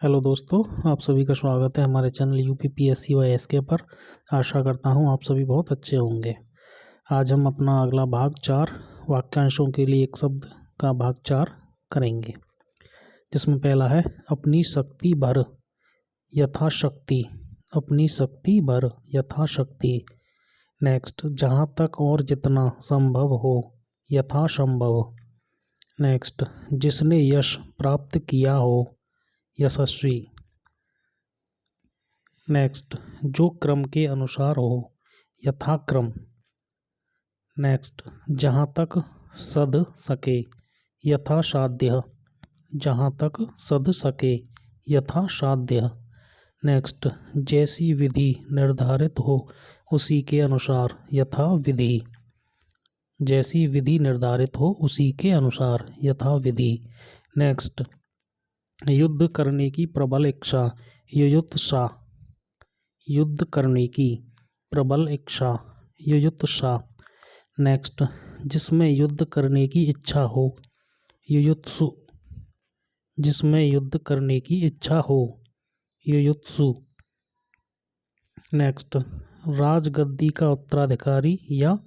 Hello दोस्तों, आप सभी का स्वागत है हमारे चैनल यूपीपीएससी व एसके पर। आशा करता हूं आप सभी बहुत अच्छे होंगे। आज हम अपना अगला भाग 4 वाक्यांशों के लिए एक शब्द का भाग 4 करेंगे, जिसमें पहला है अपनी शक्ति भर यथाशक्ति। अपनी शक्ति भर यथाशक्ति। नेक्स्ट, जहाँ तक और जितना संभव हो यथासंभव। नेक्स्ट, जिसने यश प्राप्त किया हो यशस्वी। नेक्स्ट, जो क्रम के अनुसार हो यथाक्रम। नेक्स्ट, जहाँ तक सध सके यथासाध्य। जहाँ तक सध सके यथासाध्य। नेक्स्ट, जैसी विधि निर्धारित हो उसी के अनुसार यथा विधि। जैसी विधि निर्धारित हो उसी के अनुसार यथा विधि। नेक्स्ट, युद्ध करने की प्रबल इच्छा युयुत्सा। युद्ध करने की प्रबल इच्छा युयुत्सा। नेक्स्ट, जिसमें युद्ध करने की इच्छा हो युयुत्सु। जिसमें युद्ध करने की इच्छा हो युयुत्सु। नेक्स्ट, राजगद्दी का उत्तराधिकारी या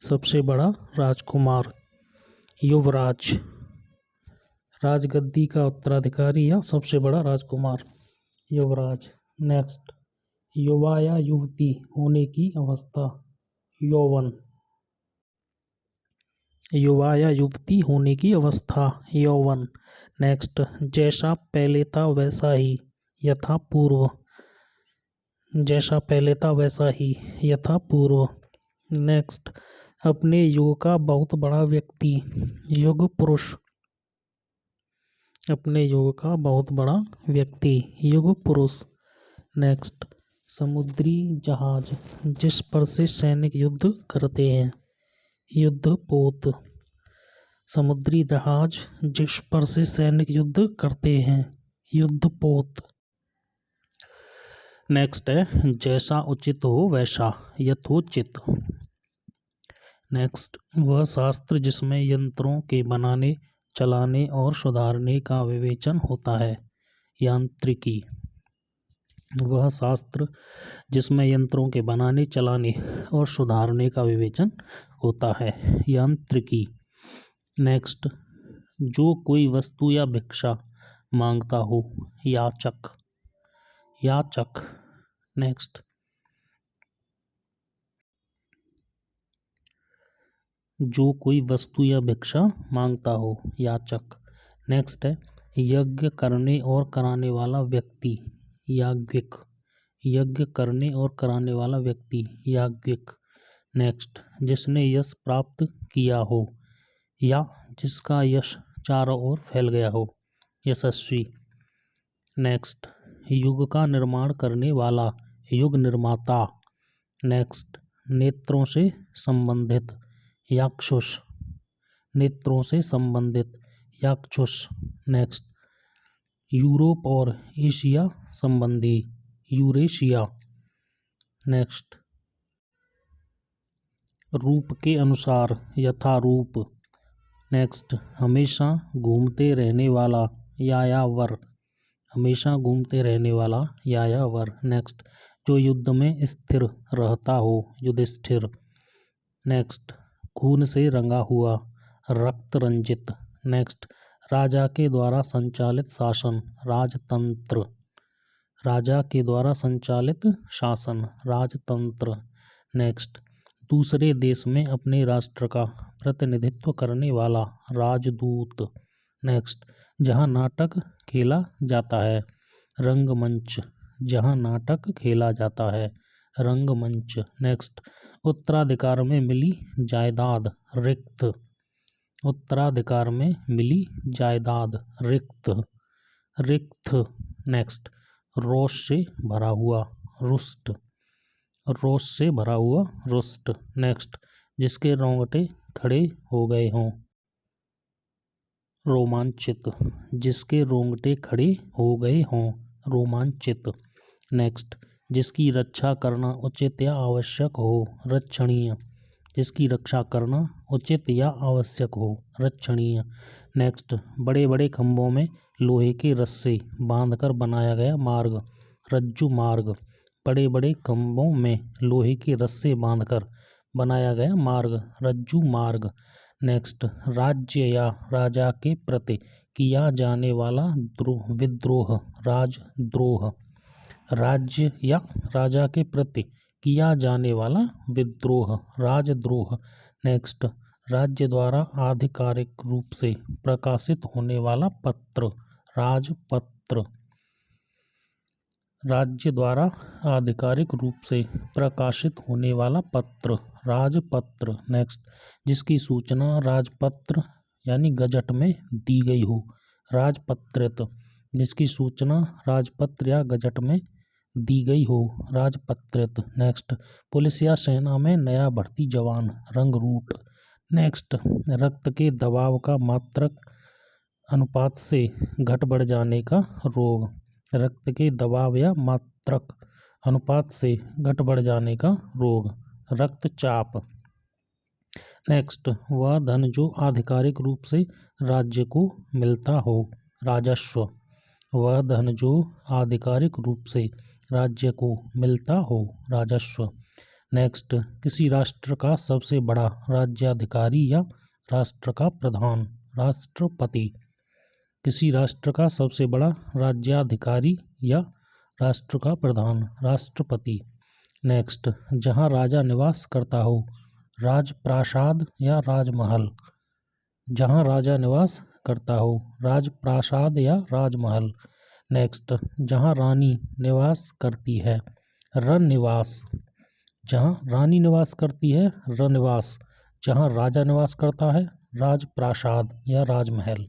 सबसे बड़ा राजकुमार युवराज। राजगद्दी का उत्तराधिकारी या सबसे बड़ा राजकुमार युवराज। नेक्स्ट, युवा या युवती होने की अवस्था यौवन। युवा या युवती होने की अवस्था यौवन। नेक्स्ट, जैसा पहले था वैसा ही यथा पूर्व। जैसा पहले था वैसा ही यथा पूर्व। नेक्स्ट, अपने युग का बहुत बड़ा व्यक्ति युग पुरुष। अपने युग का बहुत बड़ा व्यक्ति युग पुरुष। नेक्स्ट, समुद्री जहाज जिस पर से सैनिक युद्ध करते हैं युद्धपोत। समुद्री जहाज जिस पर से सैनिक युद्ध करते हैं युद्धपोत। नेक्स्ट है जैसा उचित हो वैसा यथोचित। नेक्स्ट, वह शास्त्र जिसमें यंत्रों के बनाने चलाने और सुधारने का विवेचन होता है यांत्रिकी। वह शास्त्र जिसमें यंत्रों के बनाने चलाने और सुधारने का विवेचन होता है यांत्रिकी। नेक्स्ट, जो कोई वस्तु या भिक्षा मांगता हो याचक। याचक। नेक्स्ट, जो कोई वस्तु या भिक्षा मांगता हो याचक। नेक्स्ट है यज्ञ करने और कराने वाला व्यक्ति याज्ञिक। यज्ञ करने और कराने वाला व्यक्ति याज्ञिक। नेक्स्ट, जिसने यश प्राप्त किया हो या जिसका यश चारों ओर फैल गया हो यशस्वी। नेक्स्ट, युग का निर्माण करने वाला युग निर्माता। नेक्स्ट, नेत्रों से संबंधित याक्षुष। नेत्रों से संबंधित याक्षुष। नेक्स्ट, यूरोप और एशिया संबंधी यूरेशिया। नेक्स्ट, रूप के अनुसार यथारूप। नेक्स्ट, हमेशा घूमते रहने वाला यायावर। हमेशा घूमते रहने वाला यायावर। नेक्स्ट, जो युद्ध में स्थिर रहता हो युधिष्ठिर। नेक्स्ट, खून से रंगा हुआ रक्त रंजित। नेक्स्ट, राजा के द्वारा संचालित शासन राजतंत्र। राजा के द्वारा संचालित शासन राजतंत्र। नेक्स्ट, दूसरे देश में अपने राष्ट्र का प्रतिनिधित्व करने वाला राजदूत। नेक्स्ट, जहाँ नाटक खेला जाता है रंगमंच। जहाँ नाटक खेला जाता है रंगमंच। नेक्स्ट, उत्तराधिकार में मिली जायदाद रिक्त। उत्तराधिकार में मिली जायदाद रिक्त। रिक्त। नेक्स्ट, रोष से भरा हुआ रुष्ट। रोष से भरा हुआ रुष्ट। नेक्स्ट, जिसके रोंगटे खड़े हो गए हों रोमांचित। जिसके रोंगटे खड़े हो गए हों रोमांचित। नेक्स्ट, जिसकी रक्षा करना उचित या आवश्यक हो रक्षणीय। जिसकी रक्षा करना उचित या आवश्यक हो, रक्षणीय। नेक्स्ट, बड़े बड़े खंभों में लोहे के रस्से बांधकर बनाया गया मार्ग, रज्जु मार्ग। बड़े बड़े खंभों में लोहे के रस्से बांधकर बनाया गया मार्ग, रज्जु मार्ग। नेक्स्ट, राज्य या राजा के प्रति किया जाने वाला विद्रोह, राजद्रोह। राज्य या राजा के प्रति किया जाने वाला विद्रोह, राजद्रोह। नेक्स्ट, राज्य द्वारा आधिकारिक रूप से प्रकाशित होने वाला पत्र, राजपत्र। राज्य द्वारा आधिकारिक रूप से प्रकाशित होने वाला पत्र, राजपत्र। नेक्स्ट, जिसकी सूचना राजपत्र यानी गजट में दी गई हो, राजपत्रित। जिसकी सूचना राजपत्र या गजट में दी गई हो, राजपत्रित। नेक्स्ट, पुलिस या सेना में नया भर्ती जवान, रंगरूट। नेक्स्ट, रक्त के दबाव का मात्रक अनुपात से घट बढ़ जाने का रोग, रक्त के दबाव या मात्रक अनुपात से घट बढ़ जाने का रोग, रक्तचाप। नेक्स्ट, वह धन जो आधिकारिक रूप से राज्य को मिलता हो, राजस्व। वह धन जो आधिकारिक रूप से राज्य को मिलता हो, राजस्व। नेक्स्ट, किसी राष्ट्र का सबसे बड़ा राज्याधिकारी या राष्ट्र का प्रधान, राष्ट्रपति। किसी राष्ट्र का सबसे बड़ा राज्याधिकारी या राष्ट्र का प्रधान, राष्ट्रपति। नेक्स्ट, जहाँ राजा निवास करता हो, राजप्रासाद या राजमहल। जहाँ राजा निवास करता हो, राजप्रासाद या राजमहल। नेक्स्ट, जहाँ रानी निवास करती है, रनिवास। जहाँ रानी निवास करती है, रनिवास। जहाँ राजा निवास करता है, राजप्रासाद या राजमहल।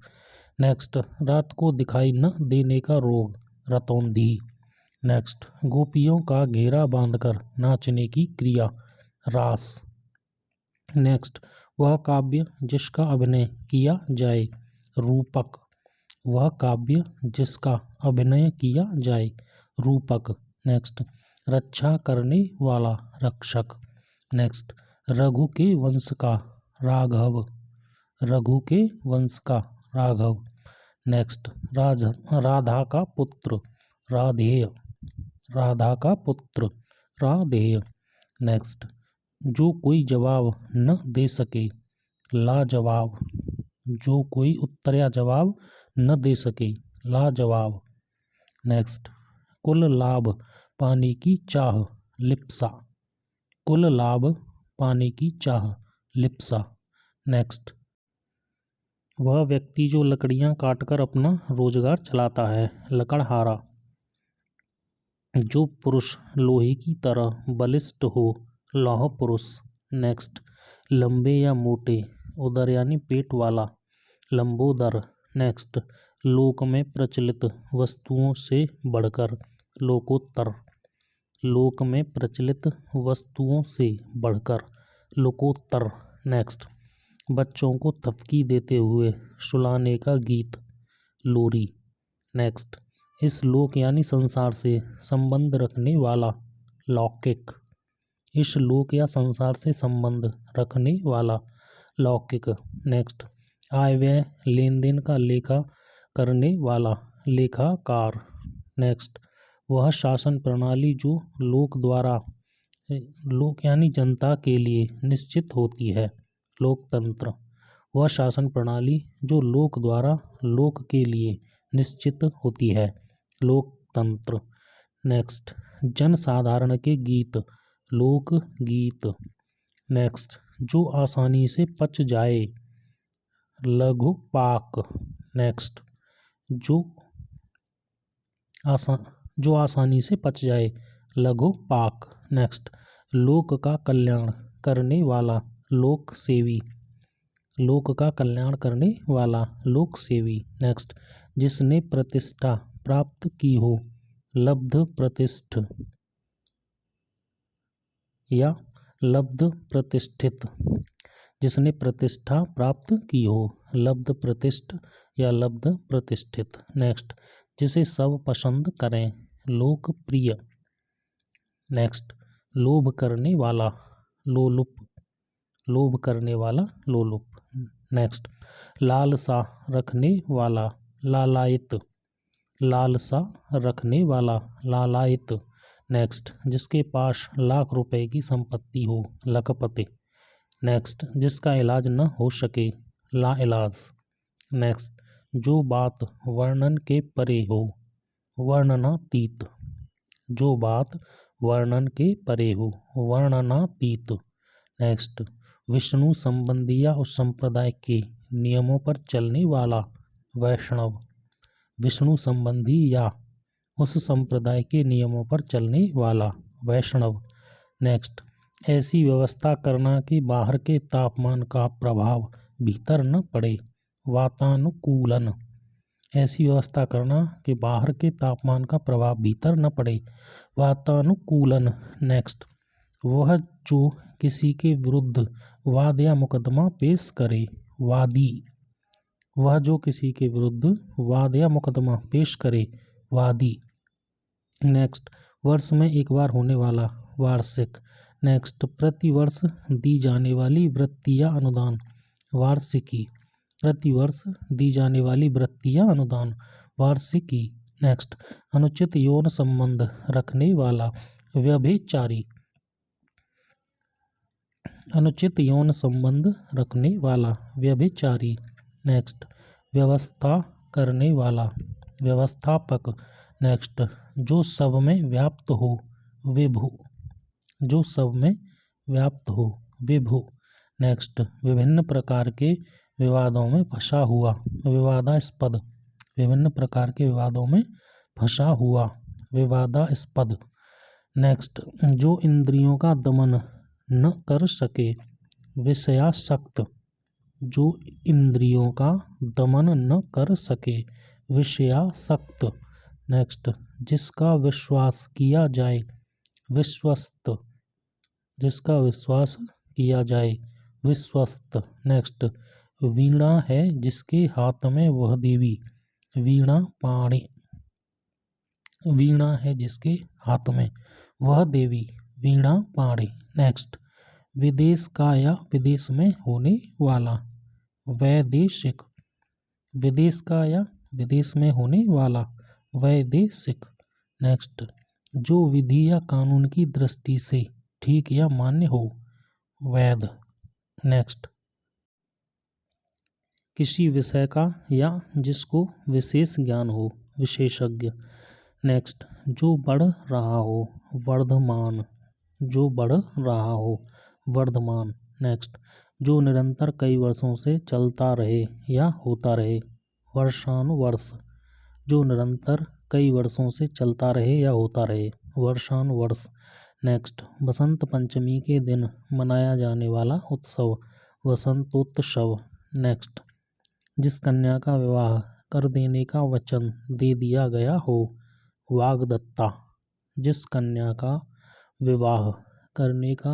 नेक्स्ट, रात को दिखाई न देने का रोग, रतौंधी। नेक्स्ट, गोपियों का घेरा बांधकर नाचने की क्रिया, रास। नेक्स्ट, वह काव्य जिसका अभिनय किया जाए, रूपक। वह काव्य जिसका अभिनय किया जाए, रूपक। नेक्स्ट, रक्षा करने वाला, रक्षक। नेक्स्ट, रघु के वंश का, राघव। रघु के वंश का, राघव। नेक्स्ट, राधा का पुत्र, राधेय। राधा का पुत्र, राधेय। नेक्स्ट, जो कोई जवाब न दे सके, लाजवाब। जो कोई उत्तर या जवाब न दे सके, लाजवाब। नेक्स्ट, कुल लाभ पाने की चाह, लिप्सा। कुल लाभ पाने की चाह, लिप्सा। नेक्स्ट, वह व्यक्ति जो लकड़ियां काटकर अपना रोजगार चलाता है, लकड़हारा। जो पुरुष लोहे की तरह बलिष्ठ हो, लौह पुरुष। नेक्स्ट, लंबे या मोटे, उदर यानी पेट वाला, लंबोदर। नेक्स्ट, लोक में प्रचलित वस्तुओं से बढ़कर, लोकोत्तर। लोक में प्रचलित वस्तुओं से बढ़कर, लोकोत्तर। नेक्स्ट, बच्चों को थपकी देते हुए सुलाने का गीत, लोरी। नेक्स्ट, इस लोक यानी संसार से संबंध रखने वाला, लौकिक। इस लोक या संसार से संबंध रखने वाला, लौकिक। नेक्स्ट, आय व्यय लेन देन का लेखा करने वाला, लेखाकार। नेक्स्ट, वह शासन प्रणाली जो लोक द्वारा, लोक यानी जनता के लिए निश्चित होती है, लोकतंत्र। वह शासन प्रणाली जो लोक द्वारा लोक के लिए निश्चित होती है, लोकतंत्र। नेक्स्ट, जन साधारण के गीत, लोक गीत। नेक्स्ट, जो आसानी से पच जाए, लघुपाक। नेक्स्ट, जो आसानी से पच जाए, लघुपाक। नेक्स्ट, लोक का कल्याण करने वाला, लोक सेवी। लोक का कल्याण करने वाला, लोक सेवी। नेक्स्ट, जिसने प्रतिष्ठा प्राप्त की हो, लब्ध प्रतिष्ठ या लब्ध प्रतिष्ठित। जिसने प्रतिष्ठा प्राप्त की हो, लब्ध प्रतिष्ठ या लब्ध प्रतिष्ठित। नेक्स्ट, जिसे सब पसंद करें, लोकप्रिय। नेक्स्ट, लोभ करने वाला, लोलुप। लोभ करने वाला, लोलुप। नेक्स्ट, लालसा रखने वाला, लालायित, लालसा रखने वाला, लालायित। नेक्स्ट, जिसके पास लाख रुपए की संपत्ति हो, लखपति। नेक्स्ट, जिसका इलाज न हो सके, लाइलाज। नेक्स्ट, जो बात वर्णन के परे हो, वर्णनातीत, जो बात वर्णन के परे हो, वर्णनातीत। नेक्स्ट, विष्णु संबंधी या उस संप्रदाय के नियमों पर चलने वाला, वैष्णव, विष्णु संबंधी या उस संप्रदाय के नियमों पर चलने वाला, वैष्णव। नेक्स्ट, ऐसी व्यवस्था करना कि बाहर के तापमान का प्रभाव भीतर न पड़े, वातानुकूलन, ऐसी व्यवस्था करना कि बाहर के तापमान का प्रभाव भीतर न पड़े, वातानुकूलन। नेक्स्ट, वह जो किसी के विरुद्ध वाद या मुकदमा पेश करे, वादी, वह जो किसी के विरुद्ध वाद या मुकदमा पेश करे, वादी। नेक्स्ट, वर्ष में एक बार होने वाला, वार्षिक। नेक्स्ट, प्रतिवर्ष दी जाने वाली वृत्ति या अनुदान, वार्षिकी, प्रतिवर्ष दी जाने वाली वृत्ति या अनुदान, वार्षिकी। नेक्स्ट, अनुचित यौन संबंध रखने वाला, व्यभिचारी, अनुचित यौन संबंध रखने वाला, व्यभिचारी। नेक्स्ट, व्यवस्था करने वाला, व्यवस्थापक। नेक्स्ट, जो सब में व्याप्त हो, विभु, जो सब में व्याप्त हो, विभु। नेक्स्ट, विभिन्न प्रकार के विवादों में फंसा हुआ, विवादास्पद, विभिन्न प्रकार के विवादों में फंसा हुआ, विवादास्पद। नेक्स्ट, जो इंद्रियों का दमन न कर सके, विषयासक्त, जो इंद्रियों का दमन न कर सके, विषयासक्त। नेक्स्ट, जिसका विश्वास किया जाए, विश्वस्त, जिसका विश्वास किया जाए, विश्वस्त। नेक्स्ट, वीणा है जिसके हाथ में वह देवी, वीणा पाणी, वीणा है जिसके हाथ में वह देवी, वीणा पाणी। नेक्स्ट, विदेश का या विदेश में होने वाला, वैदेशिक, विदेश का या विदेश में होने वाला, वैदेशिक। नेक्स्ट, जो विधि या कानून की दृष्टि से ठीक या मान्य हो, वैध। नेक्स्ट, किसी विषय का या जिसको विशेष ज्ञान हो, विशेषज्ञ। नेक्स्ट, जो बढ़ रहा हो, वर्धमान, जो बढ़ रहा हो, वर्धमान। नेक्स्ट, जो निरंतर कई वर्षों से चलता रहे या होता रहे, वर्षानुवर्ष, जो निरंतर कई वर्षों से चलता रहे या होता रहे, वर्षानुवर्ष। नेक्स्ट, वसंत पंचमी के दिन मनाया जाने वाला उत्सव, वसंतोत्सव। नेक्स्ट, जिस कन्या का विवाह कर देने का वचन दे दिया गया हो, वाग्दत्ता, जिस कन्या का विवाह करने का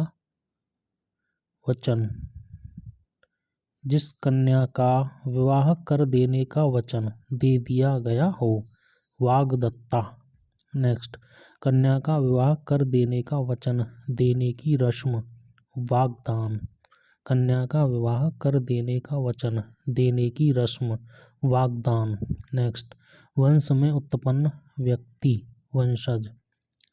वचन, जिस कन्या का विवाह कर देने का वचन दे दिया गया हो, वाग्दत्ता। नेक्स्ट, कन्या का विवाह कर देने का वचन देने की रस्म, वाग्दान, कन्या का विवाह कर देने का वचन देने की रस्म, वाग्दान। नेक्स्ट, वंश में उत्पन्न व्यक्ति, वंशज।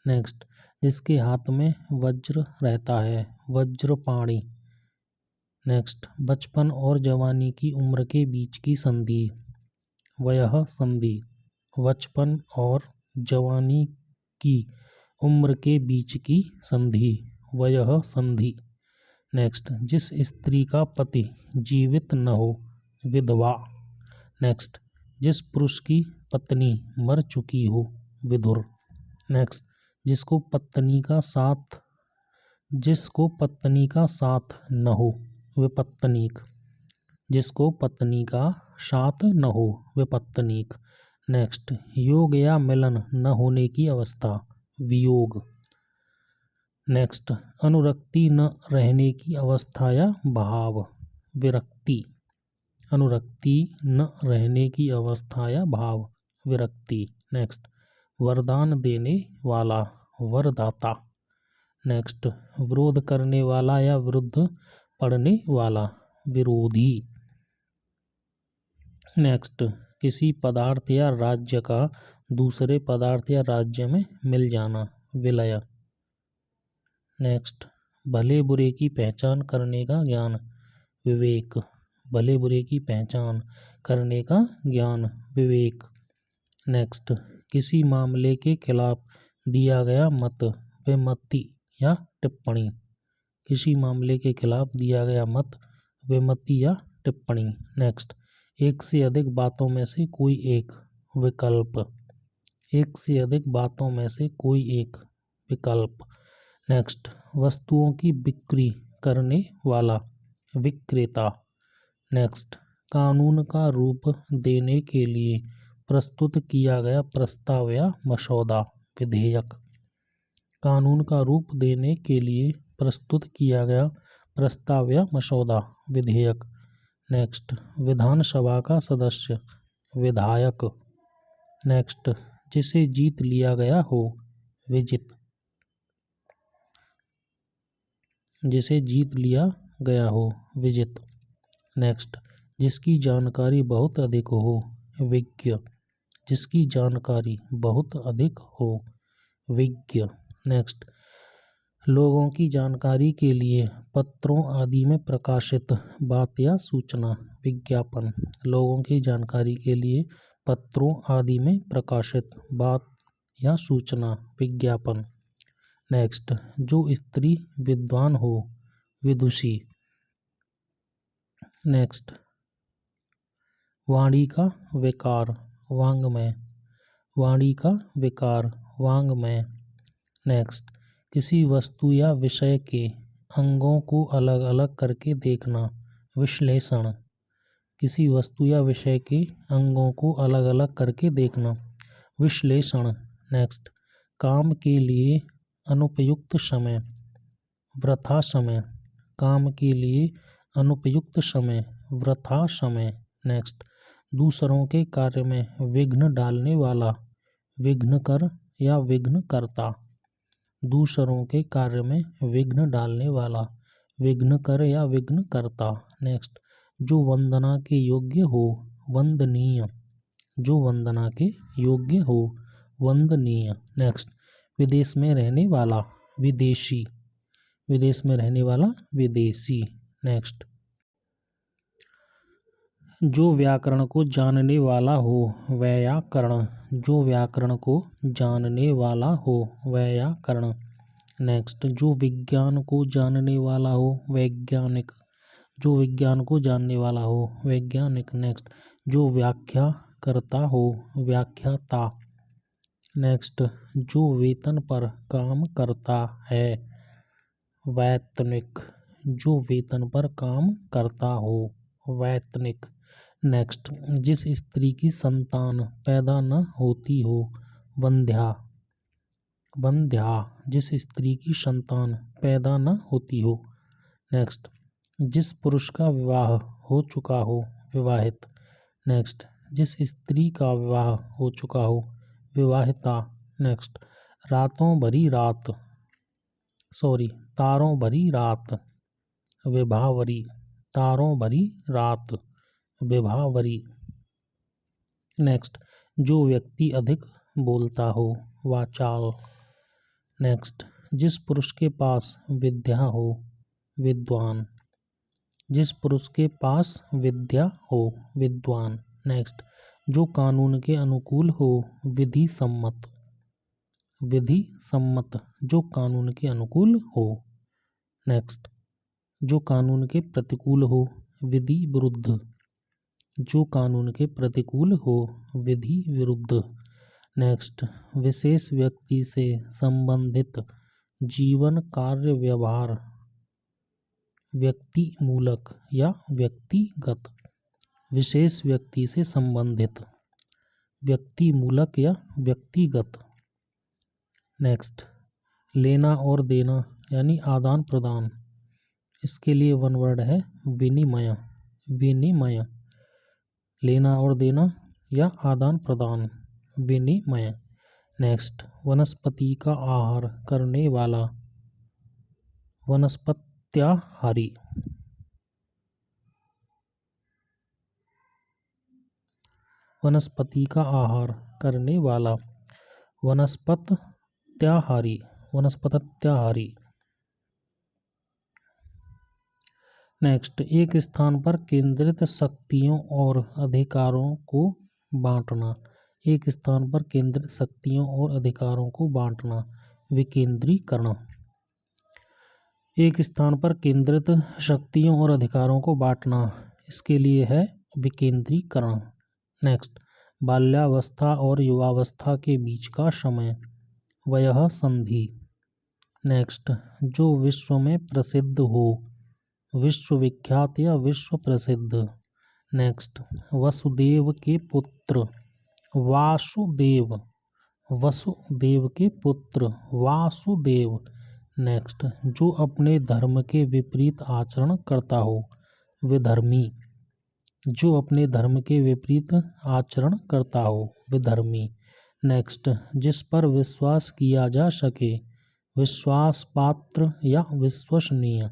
नेक्स्ट, जिसके हाथ में वज्र रहता है, वज्रपाणी। नेक्स्ट, बचपन और जवानी की उम्र के बीच की संधि, वयः संधि, बचपन और जवानी की उम्र के बीच की संधि, वयः संधि। नेक्स्ट, जिस स्त्री का पति जीवित न हो, विधवा। नेक्स्ट, जिस पुरुष की पत्नी मर चुकी हो, विधुर। नेक्स्ट, जिसको पत्नी का साथ, जिसको पत्नी का साथ न हो, विपत्तनीक, जिसको पत्नी का साथ न हो, विपत्तनीक। नेक्स्ट, योग या मिलन न होने की अवस्था, वियोग। नेक्स्ट, अनुरक्ति न रहने की अवस्था या भाव, विरक्ति, अनुरक्ति न रहने की अवस्था या भाव, विरक्ति। नेक्स्ट, वरदान देने वाला, वरदाता। नेक्स्ट, विरोध करने वाला या विरुद्ध पड़ने वाला, विरोधी। नेक्स्ट, किसी पदार्थ या राज्य का दूसरे पदार्थ या राज्य में मिल जाना, विलय। नेक्स्ट, भले बुरे की पहचान करने का ज्ञान, विवेक। भले बुरे की पहचान करने का ज्ञान, विवेक। नेक्स्ट, किसी मामले के खिलाफ दिया गया मत, विमति या टिप्पणी। किसी मामले के खिलाफ दिया गया मत, विमति या टिप्पणी। नेक्स्ट, एक से अधिक बातों में से कोई एक, विकल्प। एक से अधिक बातों में से कोई एक, विकल्प। नेक्स्ट, वस्तुओं की बिक्री करने वाला, विक्रेता। नेक्स्ट, कानून का रूप देने के लिए प्रस्तुत किया गया प्रस्ताव या मसौदा, विधेयक। कानून का रूप देने के लिए प्रस्तुत किया गया प्रस्ताव या मसौदा, विधेयक। नेक्स्ट, विधानसभा का सदस्य, विधायक। नेक्स्ट, जिसे जीत लिया गया हो, विजित। जिसे जीत लिया गया हो, विजित। नेक्स्ट, जिसकी जानकारी बहुत अधिक हो, विज्ञ। जिसकी जानकारी बहुत अधिक हो, विज्ञ। नेक्स्ट, लोगों की जानकारी के लिए पत्रों आदि में प्रकाशित बात या सूचना, विज्ञापन। लोगों की जानकारी के लिए पत्रों आदि में प्रकाशित बात या सूचना, विज्ञापन। नेक्स्ट, जो स्त्री विद्वान हो, विदुषी। नेक्स्ट, वाणी का विकार, वाङ्मय। वाणी का विकार, वाङ्मय। नेक्स्ट, किसी वस्तु या विषय के अंगों को अलग अलग करके देखना, विश्लेषण। किसी वस्तु या विषय के अंगों को अलग अलग करके देखना, विश्लेषण। नेक्स्ट, काम के लिए अनुपयुक्त समय, वृथा समय। काम के लिए अनुपयुक्त समय, वृथा समय। नेक्स्ट, दूसरों के कार्य में विघ्न डालने वाला, विघ्नकर या विघ्नकर्ता। दूसरों के कार्य में विघ्न डालने वाला, विघ्नकर या विघ्नकर्ता। नेक्स्ट, जो वंदना के योग्य हो, वंदनीय। जो वंदना के योग्य हो, वंदनीय। नेक्स्ट, विदेश में रहने वाला, विदेशी। विदेश में रहने वाला, विदेशी। नेक्स्ट, जो व्याकरण को जानने वाला हो, वैयाकरण। जो व्याकरण को जानने वाला हो, वैयाकरण। नेक्स्ट, जो विज्ञान को जानने वाला हो, वैज्ञानिक। जो विज्ञान को जानने वाला हो, वैज्ञानिक। नेक्स्ट, जो व्याख्या करता हो, व्याख्याता। नेक्स्ट, जो वेतन पर काम करता है, वैतनिक। जो वेतन पर काम करता हो, वैतनिक। नेक्स्ट, जिस स्त्री की संतान पैदा न होती हो, वंध्या। वंध्या, जिस स्त्री की संतान पैदा न होती हो। नेक्स्ट, जिस पुरुष का विवाह हो चुका हो, विवाहित। नेक्स्ट, जिस स्त्री का विवाह हो चुका हो, विवाहिता। नेक्स्ट, रातों भरी रात, तारों भरी रात, विभावरी। तारों भरी रात, विभावरी। नेक्स्ट, जो व्यक्ति अधिक बोलता हो, वाचाल। नेक्स्ट, जिस पुरुष के पास विद्या हो, विद्वान। जिस पुरुष के पास विद्या हो, विद्वान। नेक्स्ट, जो कानून के अनुकूल हो, विधि सम्मत। विधि सम्मत, जो कानून के अनुकूल हो। नेक्स्ट, जो कानून के प्रतिकूल हो, विधि विरुद्ध। जो कानून के प्रतिकूल हो, विधि विरुद्ध। नेक्स्ट, विशेष व्यक्ति से संबंधित जीवन कार्य व्यवहार, व्यक्ति मूलक या व्यक्तिगत। विशेष व्यक्ति से संबंधित, व्यक्ति मूलक या व्यक्तिगत। नेक्स्ट, लेना और देना यानी आदान प्रदान। इसके लिए वन वर्ड है विनिमय। विनिमय, लेना और देना या आदान प्रदान, विनिमय। नेक्स्ट, वनस्पति का आहार करने वाला, वनस्पत्याहारी। वनस्पति का आहार करने वाला, वनस्पत्याहारी, वनस्पत्याहारी। नेक्स्ट, एक स्थान पर केंद्रित शक्तियों और अधिकारों को बांटना, एक स्थान पर केंद्रित शक्तियों और अधिकारों को बांटना, विकेंद्रीकरण। एक स्थान पर केंद्रित शक्तियों और अधिकारों को बांटना, इसके लिए है विकेंद्रीकरण। नेक्स्ट, बाल्यावस्था और युवावस्था के बीच का समय, वयः संधि। नेक्स्ट, जो विश्व में प्रसिद्ध हो, विश्वविख्यात या विश्व प्रसिद्ध। नेक्स्ट, वसुदेव के पुत्र, वासुदेव, वसुदेव के पुत्र वासुदेव। नेक्स्ट, जो अपने धर्म के विपरीत आचरण करता हो, विधर्मी, जो अपने धर्म के विपरीत आचरण करता हो, विधर्मी। नेक्स्ट, जिस पर विश्वास किया जा सके, विश्वास पात्र या विश्वसनीय।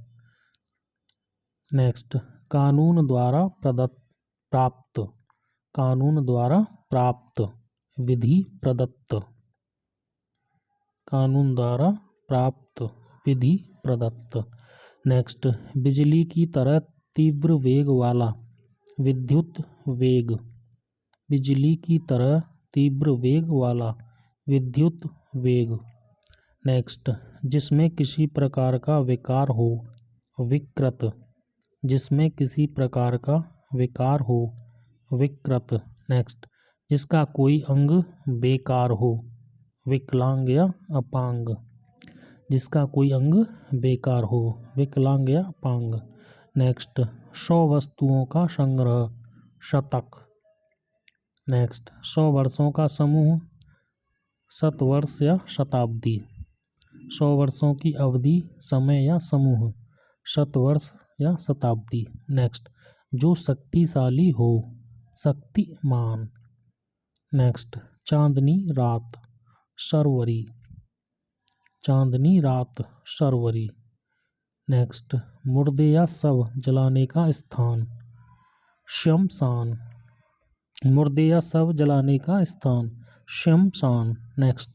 नेक्स्ट, कानून द्वारा प्राप्त, कानून द्वारा प्राप्त, विधि प्रदत्त, कानून द्वारा प्राप्त, विधि प्रदत्त। नेक्स्ट, बिजली की तरह तीव्र वेग वाला, विद्युत वेग, बिजली की तरह तीव्र वेग वाला, विद्युत वेग। नेक्स्ट, जिसमें किसी प्रकार का विकार हो, विकृत, जिसमें किसी प्रकार का विकार हो, विकृत। नेक्स्ट, जिसका कोई अंग बेकार हो, विकलांग या अपांग, जिसका कोई अंग बेकार हो, विकलांग या अपांग। नेक्स्ट, 100 वस्तुओं का संग्रह, शतक। नेक्स्ट, 100 वर्षों का समूह, शतवर्ष या शताब्दी, 100 वर्षों की अवधि, समय या समूह, शतवर्ष या शताब्दी। नेक्स्ट, जो शक्तिशाली हो, शक्तिमान। नेक्स्ट, चांदनी रात, शर्वरी, चांदनी रात, शर्वरी। नेक्स्ट, मुर्दे या शव जलाने का स्थान, श्मशान, मुर्दे या शव जलाने का स्थान, श्मशान। नेक्स्ट,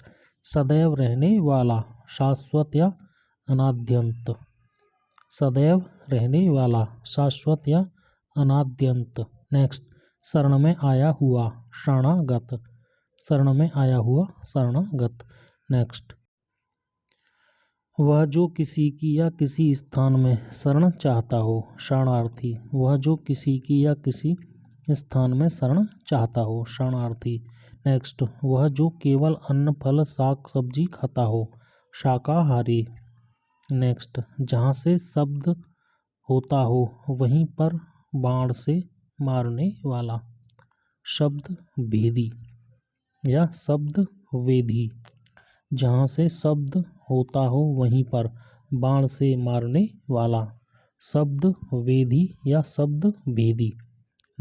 सदैव रहने वाला, शाश्वत या अनाद्यंत, सदैव रहने वाला, शाश्वत या अनाद्यंत। नेक्स्ट, शरण में आया हुआ, शरणागत, शरण में आया हुआ, शरणागत। नेक्स्ट, वह जो किसी की या किसी स्थान में शरण चाहता हो, शरणार्थी, वह जो किसी की या किसी स्थान में शरण चाहता हो, शरणार्थी। नेक्स्ट, वह जो केवल अन्न फल शाक सब्जी खाता हो, शाकाहारी। नेक्स्ट, जहाँ से शब्द होता हो वहीं पर बाण से मारने वाला, शब्द भेदी या शब्द वेदी, जहाँ से शब्द होता हो वहीं पर बाण से मारने वाला, शब्द वेदी या शब्द भेदी।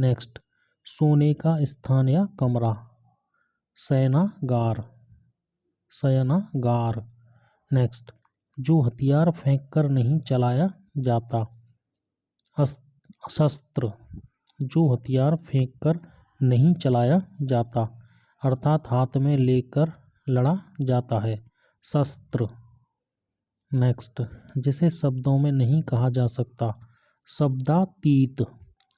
नेक्स्ट, सोने का स्थान या कमरा, शयनागार, शयनागार। नेक्स्ट, जो हथियार फेंक कर नहीं चलाया जाता, शस्त्र, जो हथियार फेंक कर नहीं चलाया जाता अर्थात हाथ में लेकर लड़ा जाता है, शस्त्र। नेक्स्ट, जिसे शब्दों में नहीं कहा जा सकता, शब्दातीत,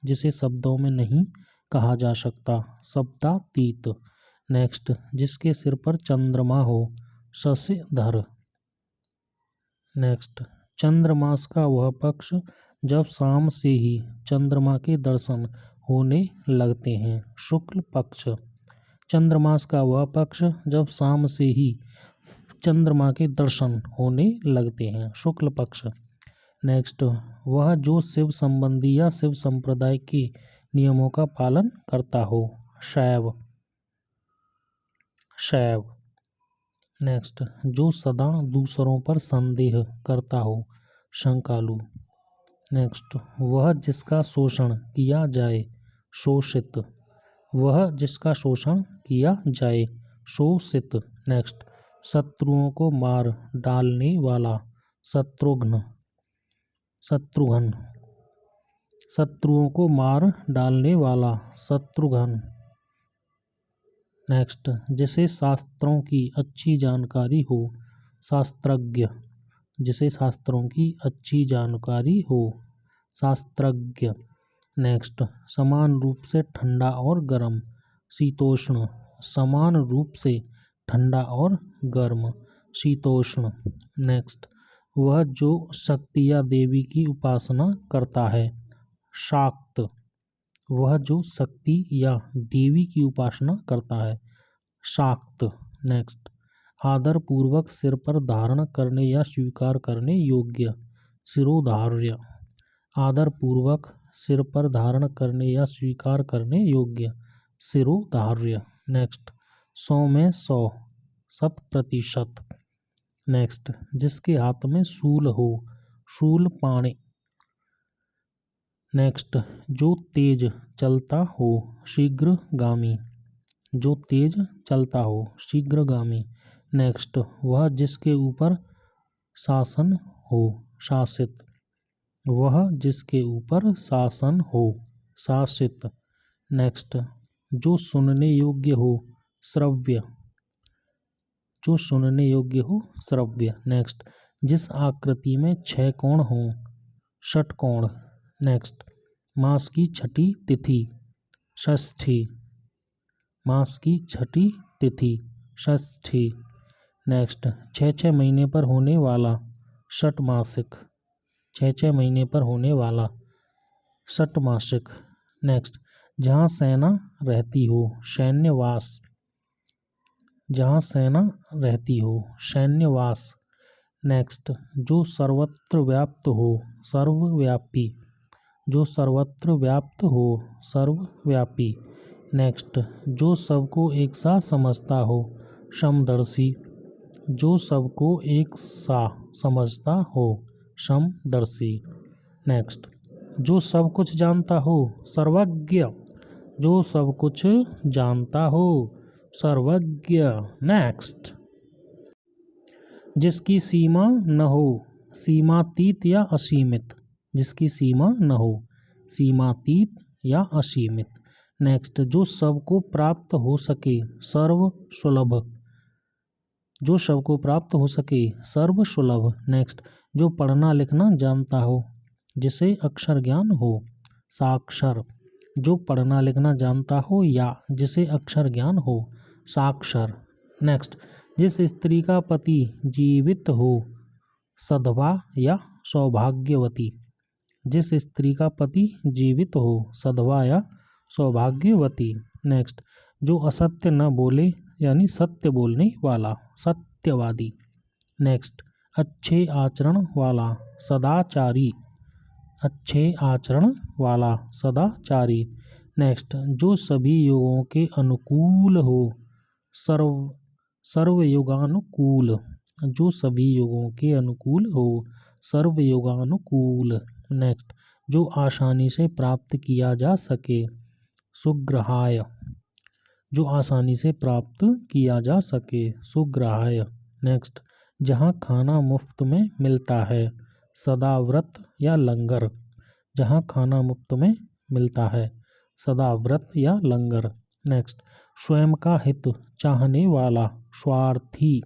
जिसे शब्दों में नहीं कहा जा सकता, शब्दातीत। नेक्स्ट, जिसके सिर पर चंद्रमा हो, शशिधर। नेक्स्ट, चंद्रमास का वह पक्ष जब शाम से ही चंद्रमा के दर्शन होने लगते हैं, शुक्ल पक्ष। चंद्रमास का वह पक्ष जब शाम से ही चंद्रमा के दर्शन होने लगते हैं, शुक्ल पक्ष। नेक्स्ट, वह जो शिव संबंधी या शिव संप्रदाय के नियमों का पालन करता हो, शैव, शैव। नेक्स्ट, जो सदा दूसरों पर संदेह करता हो, शंकालु। नेक्स्ट, वह जिसका शोषण किया जाए, शोषित, वह जिसका शोषण किया जाए, शोषित। नेक्स्ट, शत्रुओं को मार डालने वाला, शत्रुघ्न, शत्रुघ्न, शत्रुओं को मार डालने वाला, शत्रुघ्न। नेक्स्ट, जिसे शास्त्रों की अच्छी जानकारी हो, शास्त्रज्ञ। जिसे शास्त्रों की अच्छी जानकारी हो, शास्त्रज्ञ। नेक्स्ट, समान रूप से ठंडा और गर्म, शीतोष्ण। समान रूप से ठंडा और गर्म, शीतोष्ण। नेक्स्ट, वह जो शक्ति या देवी की उपासना करता है, शाक्त। वह जो शक्ति या देवी की उपासना करता है, शाक्त। नेक्स्ट, आदर पूर्वक सिर पर धारण करने या स्वीकार करने योग्य, शिरोधार्य। आदर पूर्वक सिर पर धारण करने या स्वीकार करने योग्य, शिरोधार्य। नेक्स्ट, 100 में 100, 100%। नेक्स्ट, जिसके हाथ में शूल हो, शूलपाणे। नेक्स्ट, जो तेज चलता हो, शीघ्रगामी। जो तेज चलता हो, शीघ्रगामी। नेक्स्ट, वह जिसके ऊपर शासन हो, शासित। वह जिसके ऊपर शासन हो, शासित। नेक्स्ट, जो सुनने योग्य हो, श्रव्य। जो सुनने योग्य हो, श्रव्य। नेक्स्ट, जिस आकृति में 6 कोण हो, षटकोण। नेक्स्ट, मास की छठी तिथि, षष्ठी। मास की छठी तिथि, षष्ठी। नेक्स्ट, 6 महीने पर होने वाला, षटमासिक। 6 महीने पर होने वाला, षटमासिक। नेक्स्ट, जहाँ सेना रहती हो, सैन्यवास। जहाँ सेना रहती हो, सैन्यवास। नेक्स्ट, जो सर्वत्र व्याप्त हो, सर्वव्यापी। जो सर्वत्र व्याप्त हो, सर्वव्यापी। नेक्स्ट, जो सबको एक सा समझता हो, समदर्शी। जो सबको एक सा समझता हो, समदर्शी। नेक्स्ट, जो सब कुछ जानता हो, सर्वज्ञ। जो सब कुछ जानता हो, सर्वज्ञ। नेक्स्ट, जिसकी सीमा न हो, सीमातीत या असीमित। जिसकी सीमा न हो, सीमातीत या असीमित। नेक्स्ट, जो सबको प्राप्त हो सके, सर्वसुलभ। जो सबको प्राप्त हो सके, सर्वसुलभ। नेक्स्ट, जो पढ़ना लिखना जानता हो, जिसे अक्षर ज्ञान हो, साक्षर। जो पढ़ना लिखना जानता हो या जिसे अक्षर ज्ञान हो, साक्षर। नेक्स्ट, जिस स्त्री का पति जीवित हो, सधवा या सौभाग्यवती। जिस स्त्री का पति जीवित हो, सधवा या सौभाग्यवती। नेक्स्ट, जो असत्य न बोले यानी सत्य बोलने वाला, सत्यवादी। नेक्स्ट, अच्छे आचरण वाला, सदाचारी। अच्छे आचरण वाला, सदाचारी। नेक्स्ट, जो सभी युगों के अनुकूल हो, सर्वयुगानुकूल। जो सभी युगों के अनुकूल हो, सर्वयुगानुकूल। नेक्स्ट, जो आसानी से प्राप्त किया जा सके, सुग्राह्य। जो आसानी से प्राप्त किया जा सके, सुग्राह्य। नेक्स्ट, जहाँ खाना मुफ्त में मिलता है, सदाव्रत या लंगर। जहाँ खाना मुफ्त में मिलता है, सदाव्रत या लंगर। नेक्स्ट, स्वयं का हित चाहने वाला, स्वार्थी।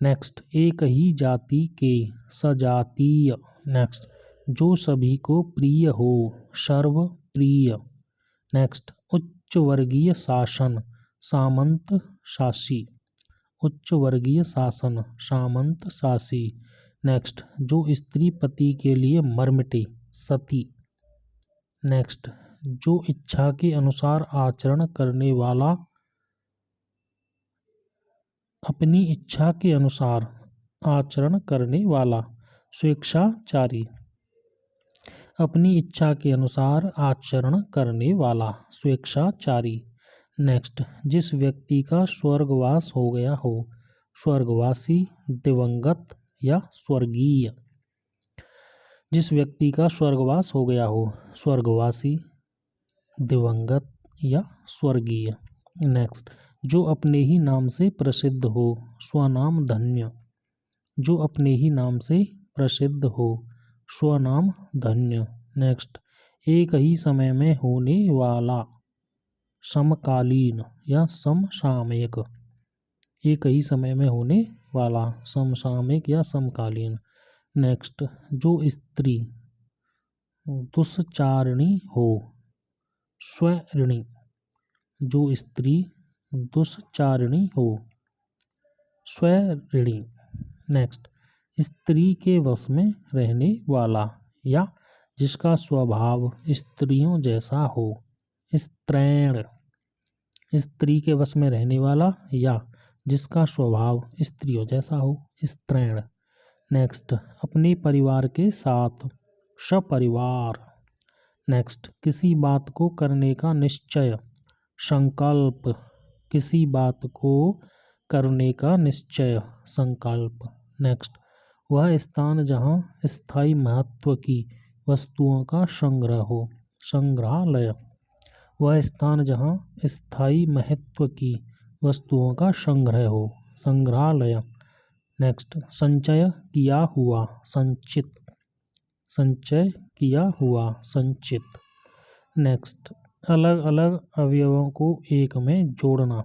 नेक्स्ट, एक ही जाति के, सजातीय। नेक्स्ट, जो सभी को प्रिय हो, सर्वप्रिय। नेक्स्ट, उच्च वर्गीय शासन, सामंत शासी। उच्च वर्गीय शासन, सामंत शासी। नेक्स्ट, जो स्त्री पति के लिए मर मिटे, सती। नेक्स्ट, जो इच्छा के अनुसार आचरण करने वाला, अपनी इच्छा के अनुसार आचरण करने वाला, स्वेच्छाचारी। अपनी इच्छा के अनुसार आचरण करने वाला, स्वेच्छाचारी। नेक्स्ट, जिस व्यक्ति का स्वर्गवास हो गया हो, स्वर्गवासी, दिवंगत या स्वर्गीय। जिस व्यक्ति का स्वर्गवास हो गया हो, स्वर्गवासी, दिवंगत या स्वर्गीय। नेक्स्ट, जो अपने ही नाम से प्रसिद्ध हो, स्वनाम धन्य। जो अपने ही नाम से प्रसिद्ध हो, स्वनाम धन्य। नेक्स्ट, एक ही समय में होने वाला, समकालीन या समसामयिक, एक ही समय में होने वाला, समसामयिक या समकालीन। नेक्स्ट, जो स्त्री दुष्चारिणी हो, स्वऋणी, जो स्त्री दुष्चारिणी हो, स्वऋणी। नेक्स्ट, स्त्री के वश में रहने वाला या जिसका स्वभाव स्त्रियों जैसा हो, स्त्रैण, स्त्री के वश में रहने वाला या जिसका स्वभाव स्त्रियों जैसा हो, स्त्रैण। नेक्स्ट, अपने परिवार के साथ, सपरिवार। नेक्स्ट, किसी बात को करने का निश्चय, संकल्प, किसी बात को करने का निश्चय, संकल्प। नेक्स्ट, वह स्थान जहाँ स्थायी महत्व की वस्तुओं का संग्रह हो, संग्रहालय, वह स्थान जहाँ स्थायी महत्व की वस्तुओं का संग्रह हो, संग्रहालय। नेक्स्ट, संचय किया हुआ, संचित, संचय किया हुआ, संचित। नेक्स्ट, अलग अलग अवयवों को एक में जोड़ना,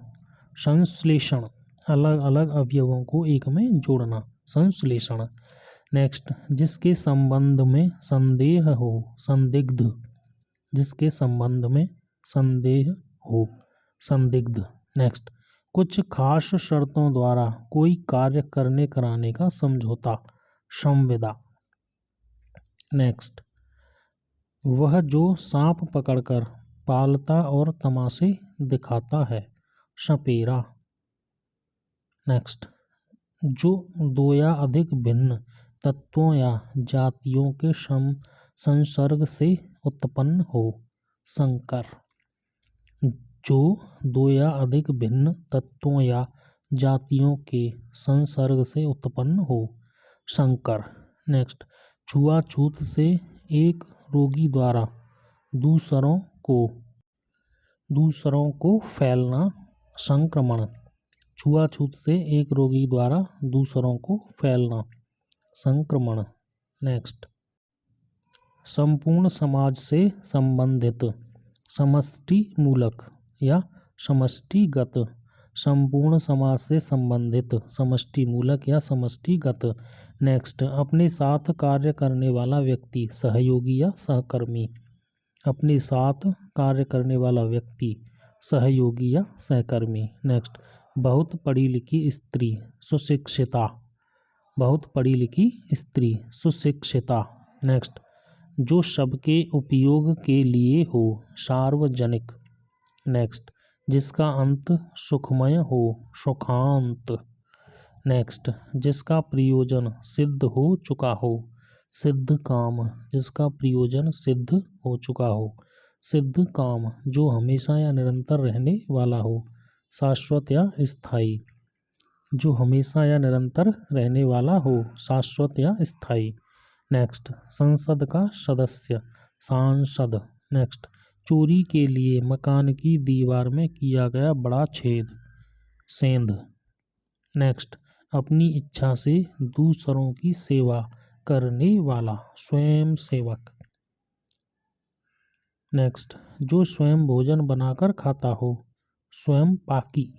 संश्लेषण, अलग अलग अवयवों को एक में जोड़ना, संश्लेषण। नेक्स्ट, जिसके संबंध में संदेह हो, संदिग्ध, जिसके संबंध में संदेह हो, संदिग्ध। नेक्स्ट, कुछ खास शर्तों द्वारा कोई कार्य करने कराने का समझौता, संविदा। नेक्स्ट, वह जो सांप पकड़कर पालता और तमाशे दिखाता है, सपेरा। नेक्स्ट, जो दो या अधिक भिन्न तत्वों या जातियों के संसर्ग से उत्पन्न हो, संकर। जो दो या अधिक भिन्न तत्वों या जातियों के संसर्ग से उत्पन्न हो, संकर। नेक्स्ट, छुआछूत से एक रोगी द्वारा दूसरों को फैलना, संक्रमण, छुआछूत से एक रोगी द्वारा दूसरों को फैलना, संक्रमण। नेक्स्ट, संपूर्ण समाज से संबंधित, समष्टि मूलक या समष्टिगत, संपूर्ण समाज से संबंधित, समष्टि मूलक या समष्टिगत। नेक्स्ट, अपने साथ कार्य करने वाला व्यक्ति, सहयोगी या सहकर्मी, अपने साथ कार्य करने वाला व्यक्ति, सहयोगी या सहकर्मी। नेक्स्ट, बहुत पढ़ी लिखी स्त्री, सुशिक्षिता, बहुत पढ़ी लिखी स्त्री, सुशिक्षिता। नेक्स्ट, जो सबके उपयोग के लिए हो, सार्वजनिक। नेक्स्ट, जिसका अंत सुखमय हो, सुखांत। नेक्स्ट, जिसका प्रयोजन सिद्ध हो चुका हो, सिद्ध काम, जिसका प्रयोजन सिद्ध हो चुका हो, सिद्ध काम। जो हमेशा या निरंतर रहने वाला हो, शाश्वत या स्थायी, जो हमेशा या निरंतर रहने वाला हो, शाश्वत या स्थायी। नेक्स्ट, संसद का सदस्य, सांसद। नेक्स्ट, चोरी के लिए मकान की दीवार में किया गया बड़ा छेद, सेंध। नेक्स्ट, अपनी इच्छा से दूसरों की सेवा करने वाला, स्वयं सेवक। नेक्स्ट, जो स्वयं भोजन बनाकर खाता हो, स्वयं पाकी,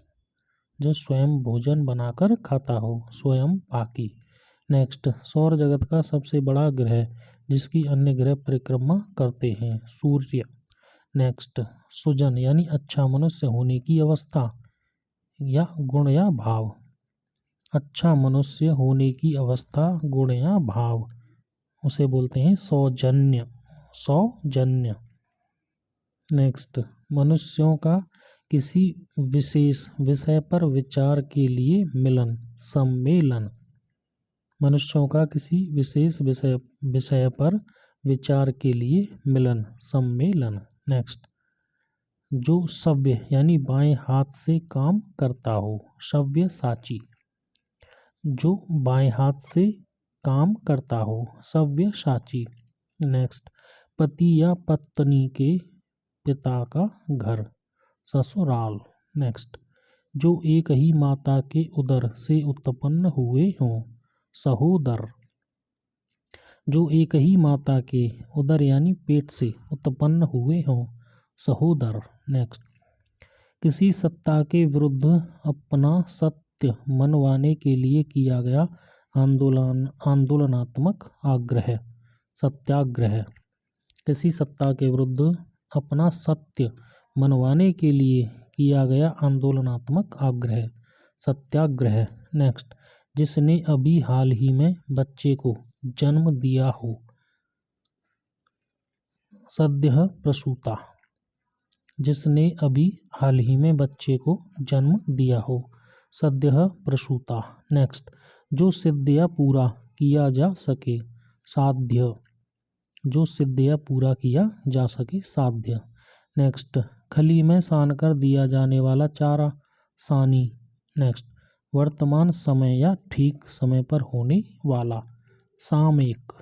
जो स्वयं भोजन बनाकर खाता हो, स्वयं पाकी। नेक्स्ट, सौर जगत का सबसे बड़ा ग्रह जिसकी अन्य ग्रह परिक्रमा करते हैं, सूर्य। नेक्स्ट, सुजन यानी अच्छा मनुष्य होने की अवस्था या गुण या भाव, अच्छा मनुष्य होने की अवस्था, गुण या भाव, उसे बोलते हैं सौजन्य, सौजन्य। नेक्स्ट, मनुष्यों का किसी विशेष विषय पर विचार के लिए मिलन, सम्मेलन, मनुष्यों का किसी विशेष विषय पर विचार के लिए मिलन, सम्मेलन। नेक्स्ट, जो सव्य यानी बाएं हाथ से काम करता हो, सव्यसाची, जो बाएं हाथ से काम करता हो, सव्यसाची। नेक्स्ट, पति या पत्नी के पिता का घर, ससुराल। नेक्स्ट, जो एक ही माता के उदर से उत्पन्न हुए हों, सहोदर, जो एक ही माता के उदर यानी पेट से उत्पन्न हुए हों, सहोदर। नेक्स्ट, किसी सत्ता के विरुद्ध अपना सत्य मनवाने के लिए किया गया आंदोलनात्मक आग्रह, सत्याग्रह। किसी सत्ता के विरुद्ध अपना सत्य मनवाने के लिए किया गया आंदोलनात्मक आग्रह, सत्याग्रह। नेक्स्ट, जिसने अभी हाल ही में बच्चे को जन्म दिया हो, सद्यः प्रसूता। जिसने अभी हाल ही में बच्चे को जन्म दिया हो, सद्यः प्रसूता। नेक्स्ट, जो सिद्ध या पूरा किया जा सके, साध्य। जो सिद्ध या पूरा किया जा सके, साध्य। नेक्स्ट, खली में सान कर दिया जाने वाला चारा, सानी। नेक्स्ट, वर्तमान समय या ठीक समय पर होने वाला, सामयिक,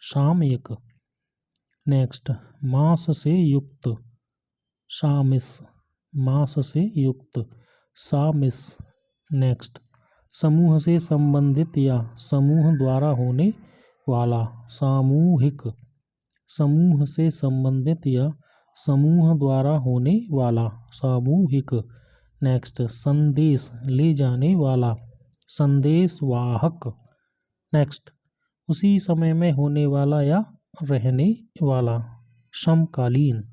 सामयिक। नेक्स्ट, मास से युक्त, सामिस, मास से युक्त, सामिस। नेक्स्ट, समूह से संबंधित या समूह द्वारा होने वाला, सामूहिक, समूह से संबंधित या समूह द्वारा होने वाला, सामूहिक। नेक्स्ट, संदेश ले जाने वाला, संदेशवाहक। नेक्स्ट, उसी समय में होने वाला या रहने वाला, समकालीन,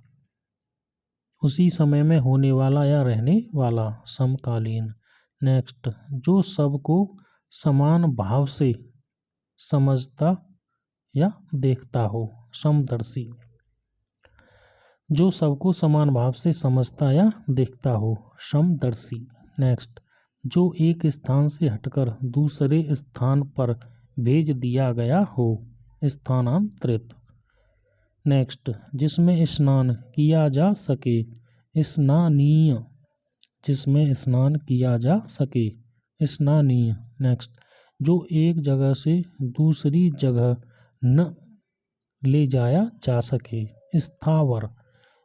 उसी समय में होने वाला या रहने वाला, समकालीन। नेक्स्ट, जो सबको समान भाव से समझता या देखता हो, समदर्शी। जो सबको समान भाव से समझता या देखता हो, समदर्शी। नेक्स्ट, जो एक स्थान से हटकर दूसरे स्थान पर भेज दिया गया हो, स्थानांतरित। नेक्स्ट, जिसमें स्नान किया जा सके, स्नानीय, जिसमें स्नान किया जा सके, स्नानीय। नेक्स्ट, जो एक जगह से दूसरी जगह न ले जाया जा सके, स्थावर।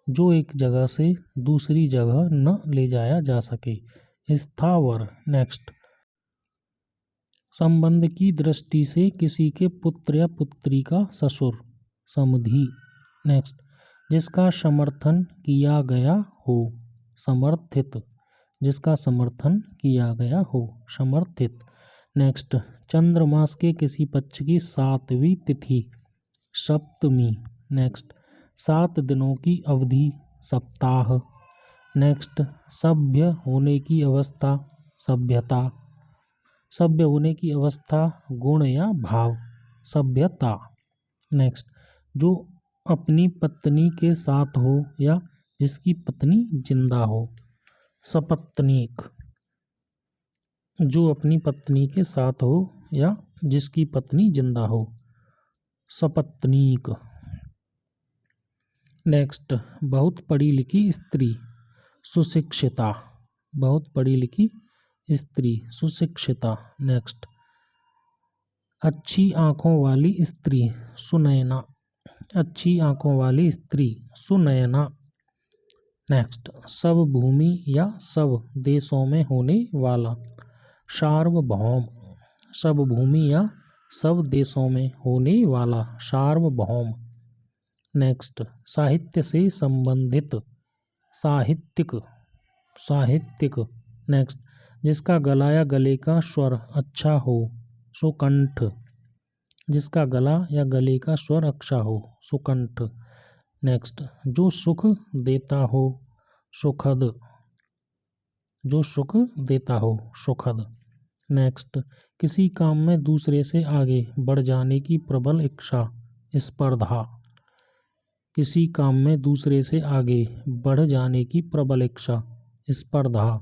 जो एक जगह से दूसरी जगह न ले जाया जा सके, स्थावर। नेक्स्ट, संबंध की दृष्टि से किसी के पुत्र या पुत्री का ससुर, समधी। नेक्स्ट, जिसका समर्थन किया गया हो, समर्थित, जिसका समर्थन किया गया हो, समर्थित। नेक्स्ट, चंद्रमास के किसी पक्ष की 7वीं तिथि, सप्तमी। नेक्स्ट, 7 दिनों की अवधि, सप्ताह। नेक्स्ट, सभ्य होने की अवस्था, सभ्यता, सभ्य होने की अवस्था, गुण या भाव, सभ्यता। नेक्स्ट, जो अपनी पत्नी के साथ हो या जिसकी पत्नी जिंदा हो, सपत्नीक। जो अपनी पत्नी के साथ हो या जिसकी पत्नी जिंदा हो, सपत्नीक। नेक्स्ट, बहुत पढ़ी लिखी स्त्री, सुशिक्षिता, बहुत पढ़ी लिखी स्त्री, सुशिक्षिता। नेक्स्ट, अच्छी आंखों वाली स्त्री, सुनयना, अच्छी आंखों वाली स्त्री, सुनयना। नेक्स्ट, सब भूमि या सब देशों में होने वाला, सार्वभौम, सब भूमि या सब देशों में होने वाला, सार्वभौम। नेक्स्ट, साहित्य से संबंधित, साहित्यिक, साहित्यिक। नेक्स्ट, जिसका गला या गले का स्वर अच्छा हो, सुकंठ, जिसका गला या गले का स्वर अच्छा हो, सुकंठ। नेक्स्ट, जो सुख देता हो, सुखद, जो सुख देता हो, सुखद। नेक्स्ट, किसी काम में दूसरे से आगे बढ़ जाने की प्रबल इच्छा, स्पर्धा, किसी काम में दूसरे से आगे बढ़ जाने की प्रबल इच्छा, स्पर्धा।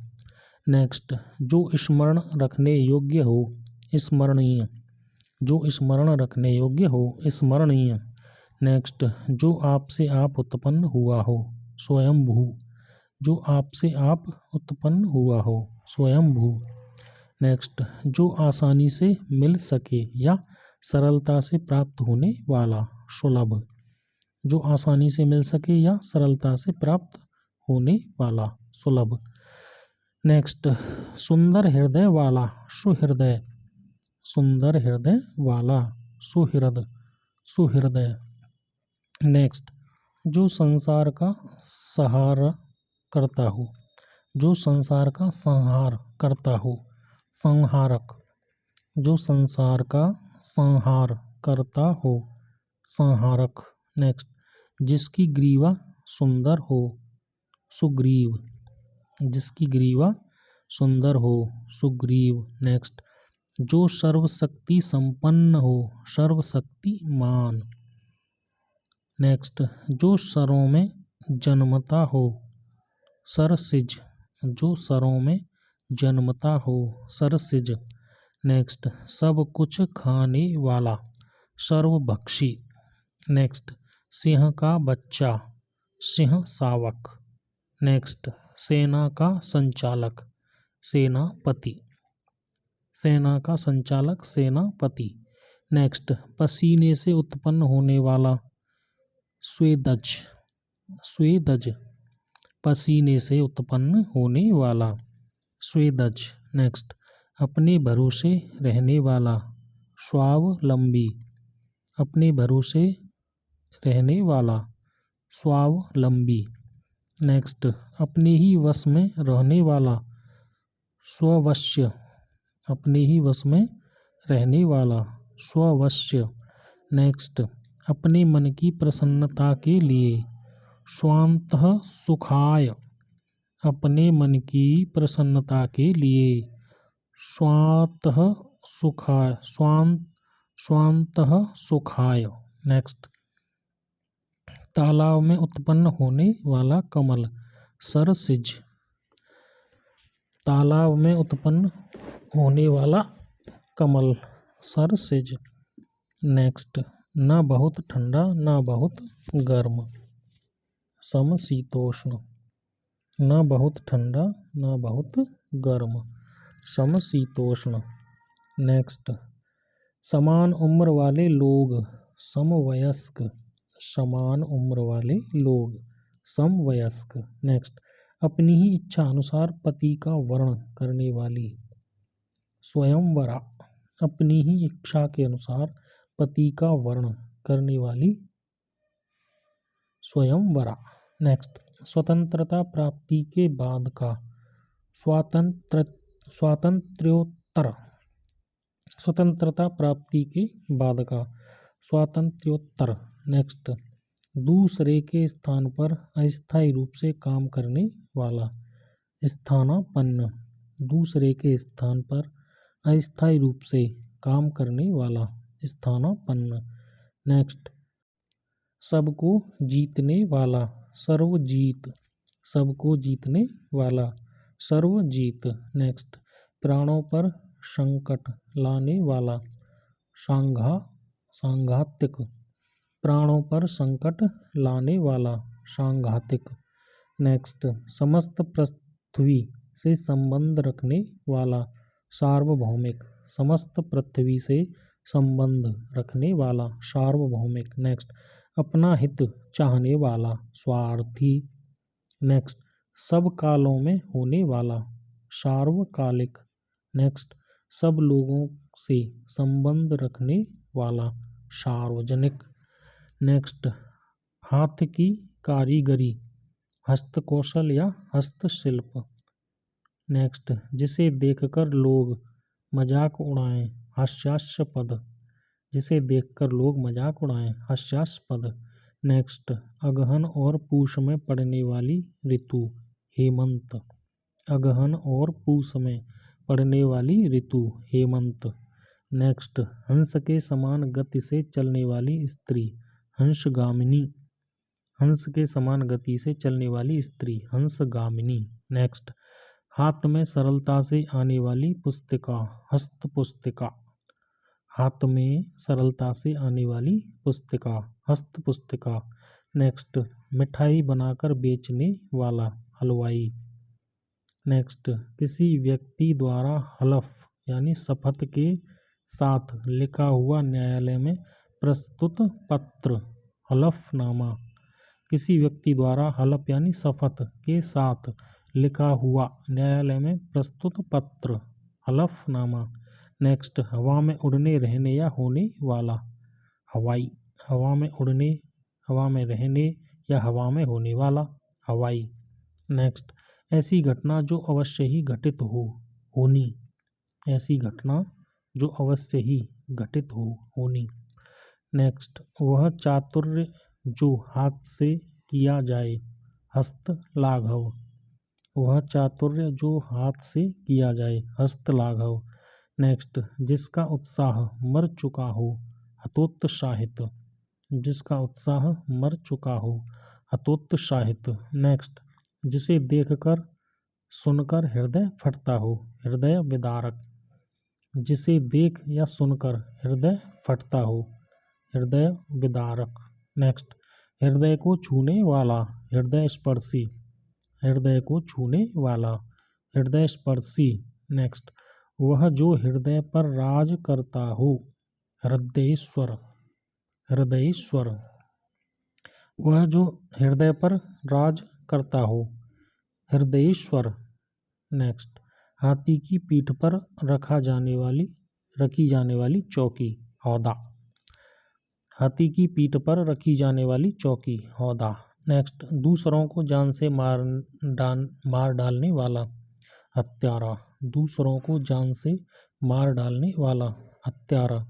नेक्स्ट, जो स्मरण रखने योग्य हो, स्मरणीय, जो स्मरण रखने योग्य हो, स्मरणीय। नेक्स्ट, जो आपसे आप उत्पन्न हुआ हो, स्वयंभू, जो आपसे आप उत्पन्न हुआ हो, स्वयंभू। नेक्स्ट, जो आसानी से मिल सके या सरलता से प्राप्त होने वाला, सुलभ, जो आसानी से मिल सके या सरलता से प्राप्त होने वाला, सुलभ। नेक्स्ट, सुंदर हृदय वाला, सुहृदय, सुंदर हृदय वाला, सुहृद, सुहृदय। नेक्स्ट, जो संसार का सहारा करता हो, जो संसार का संहार करता हो, संहारक। जो संसार का संहार करता हो, संहारक। नेक्स्ट, जिसकी ग्रीवा सुंदर हो, सुग्रीव। जिसकी ग्रीवा सुंदर हो, सुग्रीव। नेक्स्ट, जो सर्वशक्ति संपन्न हो, सर्वशक्तिमान। नेक्स्ट, जो सरों में जन्मता हो, सरसिज। जो सरों में जन्मता हो, सरसिज। नेक्स्ट, सब कुछ खाने वाला, सर्वभक्षी। नेक्स्ट, सिंह का बच्चा, सिंह शावक। नेक्स्ट, सेना का संचालक, सेनापति। सेना का संचालक, सेनापति। नेक्स्ट, पसीने से उत्पन्न होने वाला, स्वेदज। स्वेदज, पसीने से उत्पन्न होने वाला, स्वेदज। नेक्स्ट, अपने भरोसे रहने वाला, स्वावलंबी। अपने भरोसे रहने वाला, स्वावलंबी। नेक्स्ट, अपने ही वश में रहने वाला, स्ववश्य। अपने ही वश में रहने वाला, स्ववश्य। नेक्स्ट, अपने मन की प्रसन्नता के लिए, स्वान्तः सुखाय। अपने मन की प्रसन्नता के लिए, स्वान्तः सुखाय, स्वान्तः सुखाय। नेक्स्ट, तालाब में उत्पन्न होने वाला कमल, सरसिज। तालाब में उत्पन्न होने वाला कमल, सरसिज। नेक्स्ट, न बहुत ठंडा न बहुत गर्म, समशीतोष्ण। न बहुत ठंडा न बहुत गर्म, समशीतोष्ण। नेक्स्ट, समान उम्र वाले लोग, समवयस्क। समान उम्र वाले लोग, समवयस्क। नेक्स्ट, अपनी ही इच्छा अनुसार पति का वर्ण करने वाली, स्वयंवरा। अपनी ही इच्छा के अनुसार पति का वर्ण करने वाली, स्वयंवरा। नेक्स्ट, स्वतंत्रता प्राप्ति के बाद का, स्वातंत्र्योत्तर। स्वतंत्रता प्राप्ति के बाद का, स्वातंत्र्योत्तर। नेक्स्ट, दूसरे के स्थान पर अस्थायी रूप से काम करने वाला, स्थानापन्न। दूसरे के स्थान पर अस्थायी रूप से काम करने वाला, स्थानापन्न। नेक्स्ट, सबको जीतने वाला, सर्वजीत। सबको जीतने वाला, सर्वजीत। नेक्स्ट, प्राणों पर संकट लाने वाला, सांघातिक। प्राणों पर संकट लाने वाला, सांघातिक। नेक्स्ट, समस्त पृथ्वी से संबंध रखने वाला, सार्वभौमिक। समस्त पृथ्वी से संबंध रखने वाला, सार्वभौमिक। नेक्स्ट, अपना हित चाहने वाला, स्वार्थी। नेक्स्ट, सब कालों में होने वाला, सार्वकालिक। नेक्स्ट, सब लोगों से संबंध रखने वाला, सार्वजनिक। नेक्स्ट, हाथ की कारीगरी, हस्तकौशल या हस्तशिल्प। नेक्स्ट, जिसे देखकर लोग मजाक उड़ाएं, हास्यास्पद। जिसे देखकर लोग मजाक उड़ाएं, हास्यास्पद। नेक्स्ट, अगहन और पूष में पड़ने वाली ऋतु, हेमंत। अगहन और पूष में पड़ने वाली ऋतु, हेमंत। नेक्स्ट, हंस के समान गति से चलने वाली स्त्री, हंसगामिनी। हंस के समान गति से चलने वाली स्त्री, हंसगामिनी। नेक्स्ट, हाथ में सरलता से आने वाली पुस्तिका, हस्तपुस्तिका। हाथ में सरलता से आने वाली पुस्तिका, हस्तपुस्तिका। नेक्स्ट, मिठाई बनाकर बेचने वाला, हलवाई। नेक्स्ट, किसी व्यक्ति द्वारा हलफ यानी शपथ के साथ लिखा हुआ न्यायालय में प्रस्तुत पत्र, हलफनामा। किसी व्यक्ति द्वारा हलफ यानी शपथ के साथ लिखा हुआ न्यायालय में प्रस्तुत पत्र, हलफनामा। नेक्स्ट, हवा में उड़ने रहने या होने वाला, हवाई। हवा में उड़ने, हवा में रहने या हवा में होने वाला, हवाई। नेक्स्ट, ऐसी घटना जो अवश्य ही घटित हो, होनी। ऐसी घटना जो अवश्य ही घटित हो, होनी। नेक्स्ट, वह चातुर्य जो हाथ से किया जाए, हस्त लाघव। वह चातुर्य जो हाथ से किया जाए, हस्त लाघव। नेक्स्ट, जिसका उत्साह मर चुका हो, हतोत्साहित। जिसका उत्साह मर चुका हो, हतोत्साहित। नेक्स्ट, जिसे देखकर सुनकर हृदय फटता हो, हृदय विदारक। जिसे देख या सुनकर हृदय फटता हो, हृदय विदारक। नेक्स्ट, हृदय को छूने वाला, हृदय स्पर्शी। हृदय को छूने वाला, हृदय स्पर्शी। नेक्स्ट, वह जो हृदय पर राज करता हो, हृदयेश्वर। हृदयेश्वर। वह जो हृदय पर राज करता हो, हृदयेश्वर। नेक्स्ट, हाथी की पीठ पर रखी जाने वाली चौकी, हौदा। हाथी की पीठ पर रखी जाने वाली चौकी, हौदा। नेक्स्ट, दूसरों को जान से मार डालने वाला, हत्यारा। दूसरों को जान से मार डालने वाला, हत्यारा।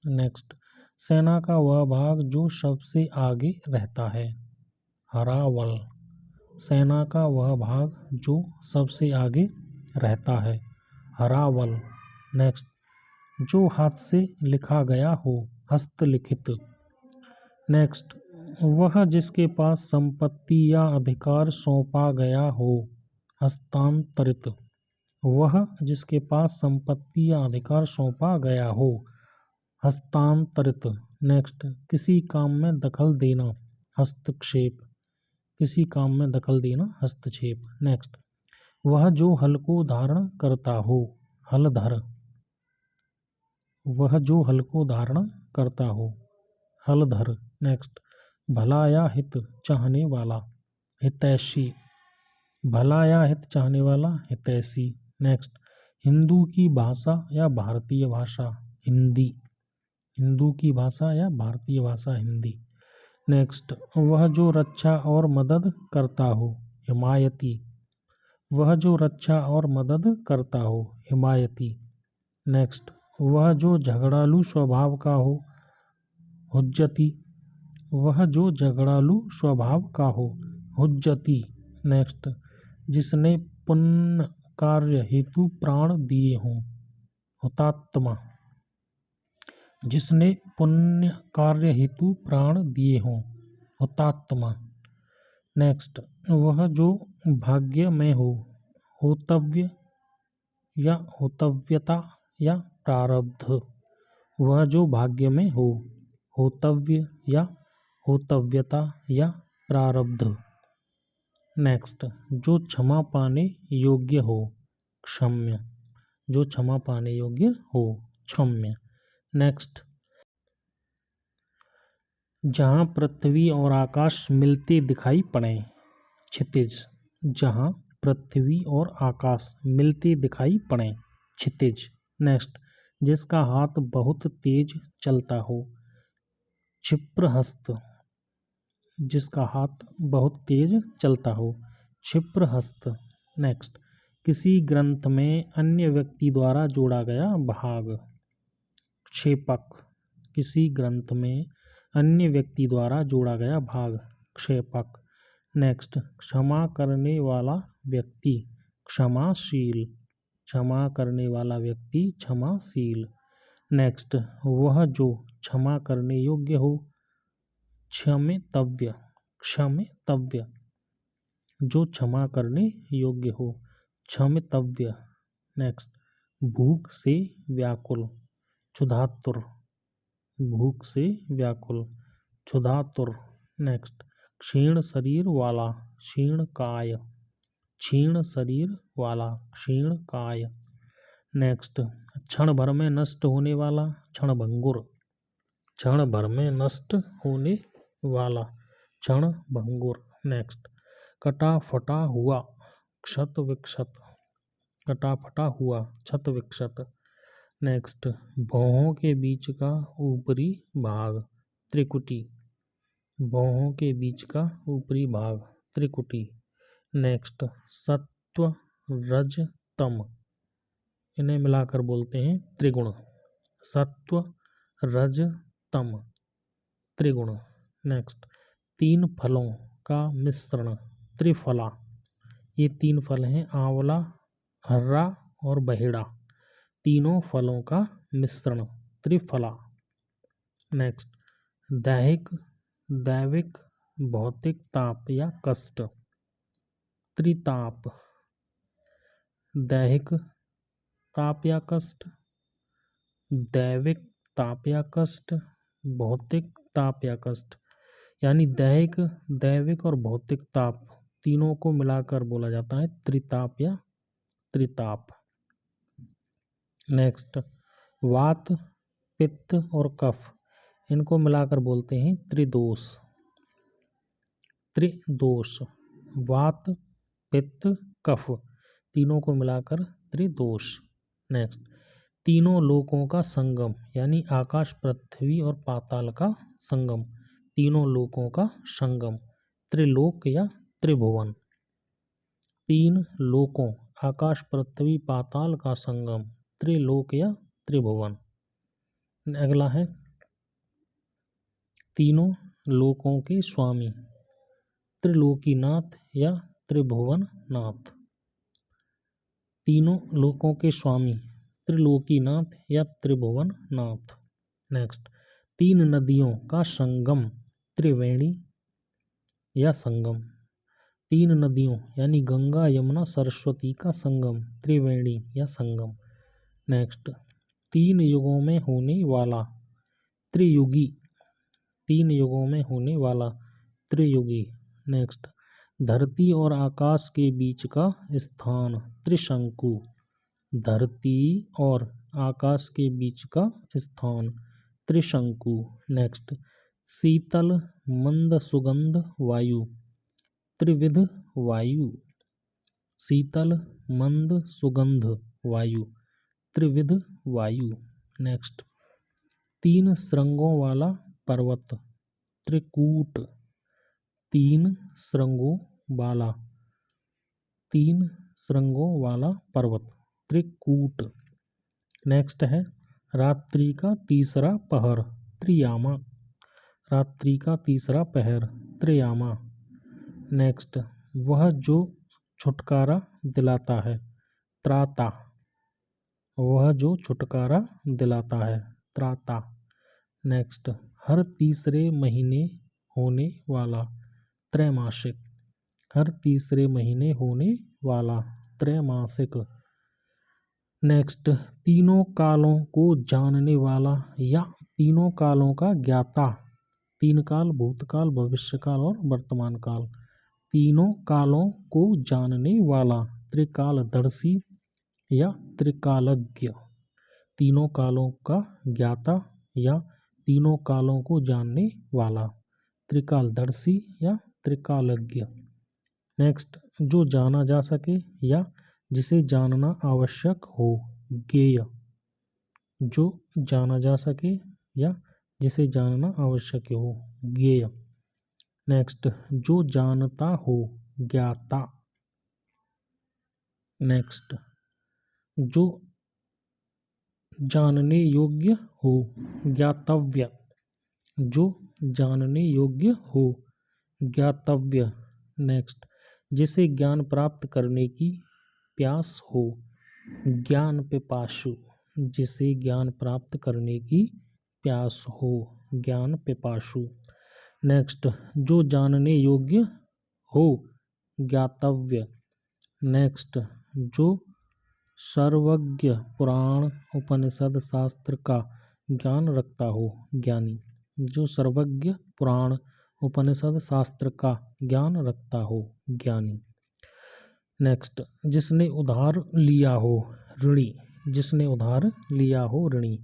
नेक्स्ट, सेना का वह भाग जो सबसे आगे रहता है, हरावल। सेना का वह भाग जो सबसे आगे रहता है, हरावल। नेक्स्ट, जो हाथ से लिखा गया हो, हस्तलिखित। नेक्स्ट, वह जिसके पास संपत्ति या अधिकार सौंपा गया हो, हस्तांतरित। वह जिसके पास संपत्ति या अधिकार सौंपा गया हो, हस्तांतरित। नेक्स्ट, किसी काम में दखल देना, हस्तक्षेप। किसी काम में दखल देना, हस्तक्षेप। नेक्स्ट, वह जो हल को धारण करता हो, हलधर। वह जो हल को धारण करता हो, हलधर। नेक्स्ट, भला या हित चाहने वाला, हितैषी। भला या हित चाहने वाला, हितैषी। नेक्स्ट, हिंदू की भाषा या भारतीय भाषा, हिंदी। हिंदू की भाषा या भारतीय भाषा, हिंदी। नेक्स्ट, वह जो रक्षा और मदद करता हो, हिमायती। वह जो रक्षा और मदद करता हो, हिमायती। नेक्स्ट, वह जो झगड़ालू स्वभाव का हो, हुज्जती। वह जो झगड़ालू स्वभाव का हो, हुज्जती। नेक्स्ट, जिसने पुण्य कार्य हेतु प्राण दिए हों, हुतात्मा। जिसने पुण्य कार्य हेतु प्राण दिए हों, हुतात्मा। नेक्स्ट, वह जो भाग्य में हो, होतव्य या होतव्यता या प्रारब्ध। वह जो भाग्य में हो, होतव्य या होतव्यता या प्रारब्ध। नेक्स्ट, जो क्षमा पाने योग्य हो, क्षम्य। जो क्षमा पाने योग्य हो, क्षम्य। नेक्स्ट, जहाँ पृथ्वी और आकाश मिलते दिखाई पड़े, क्षितिज। जहाँ पृथ्वी और आकाश मिलते दिखाई पड़े, क्षितिज। नेक्स्ट, जिसका हाथ बहुत तेज चलता हो, क्षिप्रहस्त। जिसका हाथ बहुत तेज चलता हो, क्षिप्रहस्त। नेक्स्ट, किसी ग्रंथ में अन्य व्यक्ति द्वारा जोड़ा गया भाग, क्षेपक। किसी ग्रंथ में अन्य व्यक्ति द्वारा जोड़ा गया भाग, क्षेपक। नेक्स्ट, क्षमा करने वाला व्यक्ति, क्षमाशील। क्षमा करने वाला व्यक्ति, क्षमाशील। नेक्स्ट, वह जो क्षमा करने योग्य हो, क्षमितव्य। क्षमितव्य। जो क्षमा करने योग्य हो, क्षमितव्य। नेक्स्ट, भूख से व्याकुल, क्षुधातुर। भूख से व्याकुल, क्षुधातुर। नेक्स्ट, क्षीण शरीर वाला, क्षीण काय। क्षीण शरीर वाला, क्षीण काय। नेक्स्ट, क्षण भर में नष्ट होने वाला, क्षणभंगुर। क्षण भर में नष्ट होने वाला, क्षणभंगुर। नेक्स्ट, कटा फटा हुआ, क्षत विक्षत। कटा फटा हुआ, क्षत विक्षत। नेक्स्ट, भौहों के बीच का ऊपरी भाग, त्रिकुटी। भौहों के बीच का ऊपरी भाग, त्रिकुटी। नेक्स्ट, सत्व रज तम, इन्हें मिलाकर बोलते हैं त्रिगुण। सत्व रज तम त्रिगुण। नेक्स्ट, 3 फलों का मिश्रण त्रिफला। ये 3 फल हैं, आंवला, हर्रा और बहेड़ा। तीनों फलों का मिश्रण त्रिफला। नेक्स्ट, दैहिक दैविक भौतिक ताप या कष्ट त्रिताप। दैहिक ताप या कष्ट, दैविक ताप या कष्ट, भौतिक ताप या कष्ट। यानी दैहिक दैविक और भौतिक ताप तीनों को मिलाकर बोला जाता है त्रिताप या त्रिताप। नेक्स्ट, वात पित्त और कफ, इनको मिलाकर बोलते हैं त्रिदोष। त्रिदोष, वात पित्त कफ, तीनों को मिलाकर त्रिदोष। नेक्स्ट, तीनों लोकों का संगम, यानी आकाश पृथ्वी और पाताल का संगम, तीनों लोकों का संगम त्रिलोक या त्रिभुवन। 3 लोकों आकाश पृथ्वी पाताल का संगम त्रिलोक या त्रिभुवन। अगला है तीनों लोकों के स्वामी त्रिलोकीनाथ या त्रिभुवननाथ। तीनों लोकों के स्वामी त्रिलोकीनाथ या त्रिभुवननाथ। नेक्स्ट, 3 नदियों का संगम त्रिवेणी या संगम। 3 नदियों यानी गंगा यमुना सरस्वती का संगम त्रिवेणी या संगम। नेक्स्ट, 3 युगों में होने वाला त्रियुगी। 3 युगों में होने वाला त्रियुगी। नेक्स्ट, धरती और आकाश के बीच का स्थान त्रिशंकु। धरती और आकाश के बीच का स्थान त्रिशंकु। नेक्स्ट, शीतल मंद सुगंध वायु त्रिविध वायु। शीतल मंद सुगंध वायु त्रिविध वायु। नेक्स्ट, 3 श्रृंगों वाला पर्वत त्रिकूट। 3 श्रृंगों वाला 3 श्रृंगों वाला पर्वत त्रिकूट। नेक्स्ट है रात्रि का तीसरा पहर त्रियामा। रात्रि का तीसरा पहर त्रियामा। नेक्स्ट, वह जो छुटकारा दिलाता है त्राता। वह जो छुटकारा दिलाता है त्राता। नेक्स्ट, हर तीसरे महीने होने वाला त्रैमासिक। हर तीसरे महीने होने वाला त्रैमासिक। नेक्स्ट, तीनों कालों को जानने वाला या तीनों कालों का ज्ञाता। 3 काल भूतकाल भविष्यकाल और वर्तमान काल। तीनों कालों को जानने वाला त्रिकालदर्शी या त्रिकालज्ञ। तीनों कालों का ज्ञाता या तीनों कालों को जानने वाला त्रिकालदर्शी या त्रिकालज्ञ। नेक्स्ट, जो जाना जा सके या जिसे जानना आवश्यक हो ज्ञेय। जो जाना जा सके या जिसे जानना आवश्यक हो ज्ञेय। नेक्स्ट, जो जानता हो ज्ञाता। नेक्स्ट, जो जानने योग्य हो ज्ञातव्य। जो जानने योग्य हो ज्ञातव्य। नेक्स्ट, जिसे ज्ञान प्राप्त करने की प्यास हो ज्ञान पिपासु। जिसे ज्ञान प्राप्त करने की प्यास हो ज्ञान पिपासु। नेक्स्ट, जो जानने योग्य हो ज्ञातव्य। नेक्स्ट, जो सर्वज्ञ पुराण उपनिषद शास्त्र का ज्ञान रखता हो ज्ञानी। जो सर्वज्ञ पुराण उपनिषद शास्त्र का ज्ञान रखता हो ज्ञानी। नेक्स्ट, जिसने उधार लिया हो ऋणी। जिसने उधार लिया हो ऋणी।